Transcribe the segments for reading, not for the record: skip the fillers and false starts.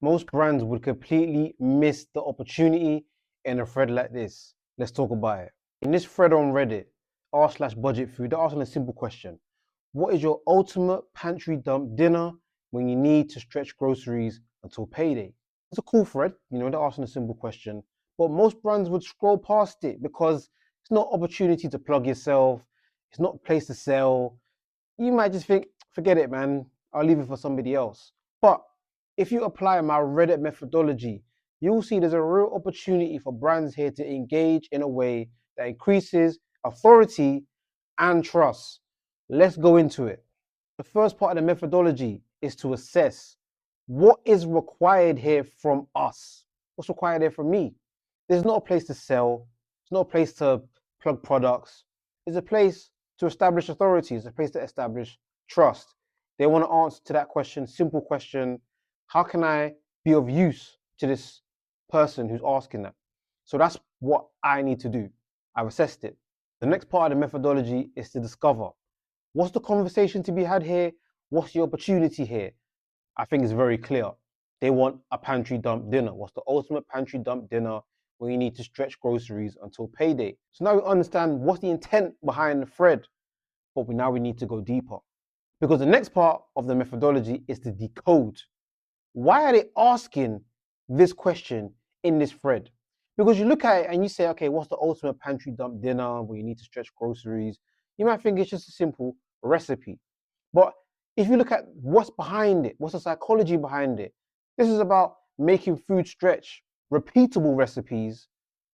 Most brands would completely miss the opportunity in a thread like this. Let's talk about it. In this thread on Reddit, r/BudgetFood, they're asking a simple question. What is your ultimate pantry dump dinner when you need to stretch groceries until payday? It's a cool thread, they're asking a simple question, but most brands would scroll past it because it's not opportunity to plug yourself. It's not a place to sell. You might just think, forget it, man. I'll leave it for somebody else. But if you apply my Reddit methodology, you'll see there's a real opportunity for brands here to engage in a way that increases authority and trust. Let's go into it. The first part of the methodology is to assess what is required here from us. What's required here from me? There's not a place to sell. It's not a place to plug products. It's a place to establish authority. It's a place to establish trust. They want to answer to that question, simple question. How can I be of use to this person who's asking that? So that's what I need to do. I've assessed it. The next part of the methodology is to discover what's the conversation to be had here? What's the opportunity here? I think it's very clear. They want a pantry dump dinner. What's the ultimate pantry dump dinner when you need to stretch groceries until payday? So now we understand what's the intent behind the thread, but now we need to go deeper. Because the next part of the methodology is to decode. Why are they asking this question in this thread? Because you look at it and you say, okay, what's the ultimate pantry dump dinner where you need to stretch groceries? You might think it's just a simple recipe. But if you look at what's behind it, what's the psychology behind it, this is about making food stretch, repeatable recipes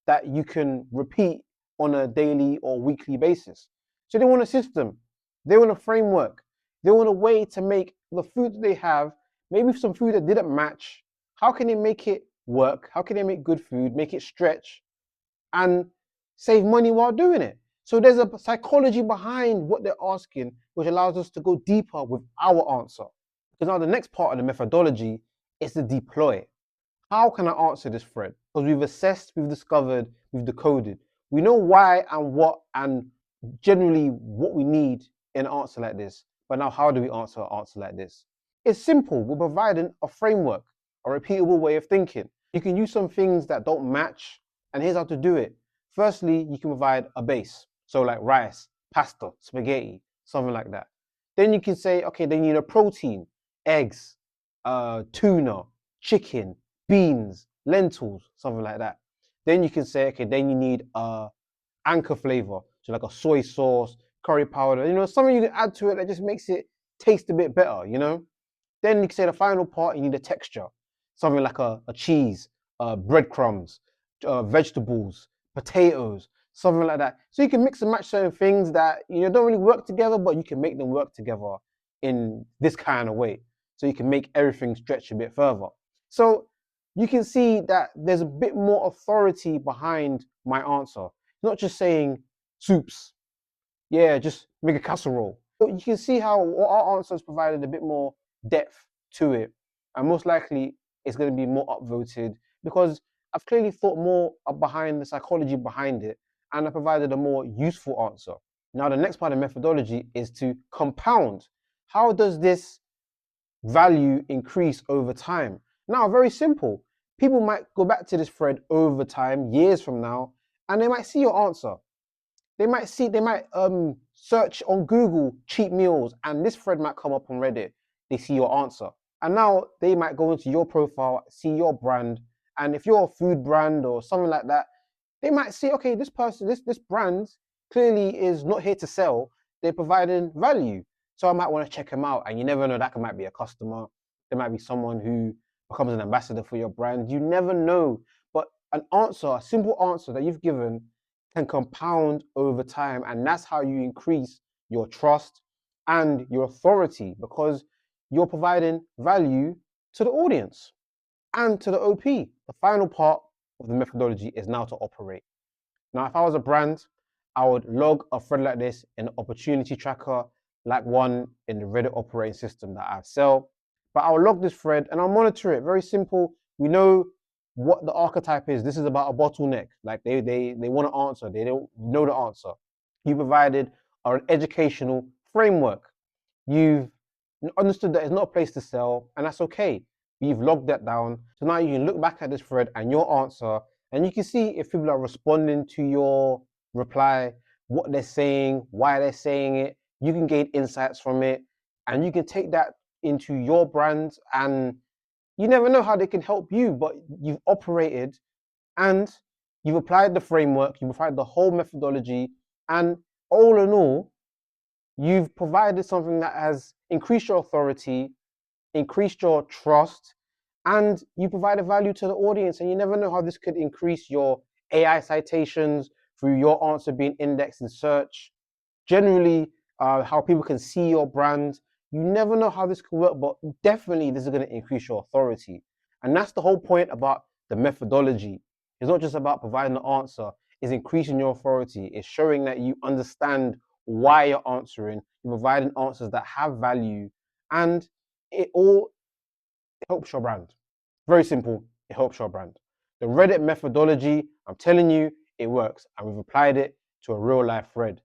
that you can repeat on a daily or weekly basis. So they want a system, they want a framework, they want a way to make the food that they have, maybe some food that didn't match. How can they make it work? How can they make good food, make it stretch, and save money while doing it? So there's a psychology behind what they're asking, which allows us to go deeper with our answer. Because now the next part of the methodology is to deploy. How can I answer this thread? Because we've assessed, we've discovered, we've decoded. We know why and what and generally what we need in an answer like this. But now how do we answer an answer like this? It's simple. We're providing a framework, a repeatable way of thinking. You can use some things that don't match, and here's how to do it. Firstly, you can provide a base. So like rice, pasta, spaghetti, something like that. Then you can say, okay, then you need a protein, eggs, tuna, chicken, beans, lentils, something like that. Then you can say, okay, then you need a anchor flavor, so like a soy sauce, curry powder, something you can add to it that just makes it taste a bit better. Then you can say the final part, you need a texture, something like a cheese, breadcrumbs, vegetables, potatoes, something like that. So you can mix and match certain things that don't really work together, but you can make them work together in this kind of way. So you can make everything stretch a bit further. So you can see that there's a bit more authority behind my answer. Not just saying soups. Yeah, just make a casserole. So you can see how our answers provided a bit more depth to it. And most likely it's going to be more upvoted because I've clearly thought more behind the psychology behind it and I provided a more useful answer. Now, the next part of methodology is to compound. How does this value increase over time? Now, very simple. People might go back to this thread over time, years from now, and they might see your answer. They might search on Google cheap meals, and this thread might come up on Reddit. They see your answer, and now they might go into your profile, see your brand, and if you're a food brand or something like that, they might see, okay, this person, this brand clearly is not here to sell. They're providing value, so I might want to check them out. And you never know, that might be a customer. There might be someone who becomes an ambassador for your brand. You never know, but an answer, a simple answer that you've given can compound over time. And that's how you increase your trust and your authority because you're providing value to the audience and to the OP. The final part of the methodology is now to operate. Now, if I was a brand, I would log a thread like this in an opportunity tracker, like one in the Reddit operating system that I sell. But I'll log this thread and I'll monitor it. Very simple. We know what the archetype is. This is about a bottleneck. Like they want to answer. They don't know the answer. You provided an educational framework. You've understood that it's not a place to sell, and that's okay. We've logged that down. So now you can look back at this thread and your answer, and you can see if people are responding to your reply, what they're saying, why they're saying it. You can gain insights from it, and you can take that into your brand. And you never know how they can help you, but you've operated and you've applied the framework, you've applied the whole methodology, and all in all, you've provided something that has increased your authority, increased your trust, and you provide a value to the audience. And you never know how this could increase your AI citations through your answer being indexed in search. Generally, how people can see your brand. You never know how this can work, but definitely this is going to increase your authority. And that's the whole point about the methodology. It's not just about providing the answer, it's increasing your authority. It's showing that you understand why you're answering, you're providing answers that have value, and it all helps your brand. Very simple, it helps your brand. The Reddit methodology, I'm telling you, it works. And we've applied it to a real life thread.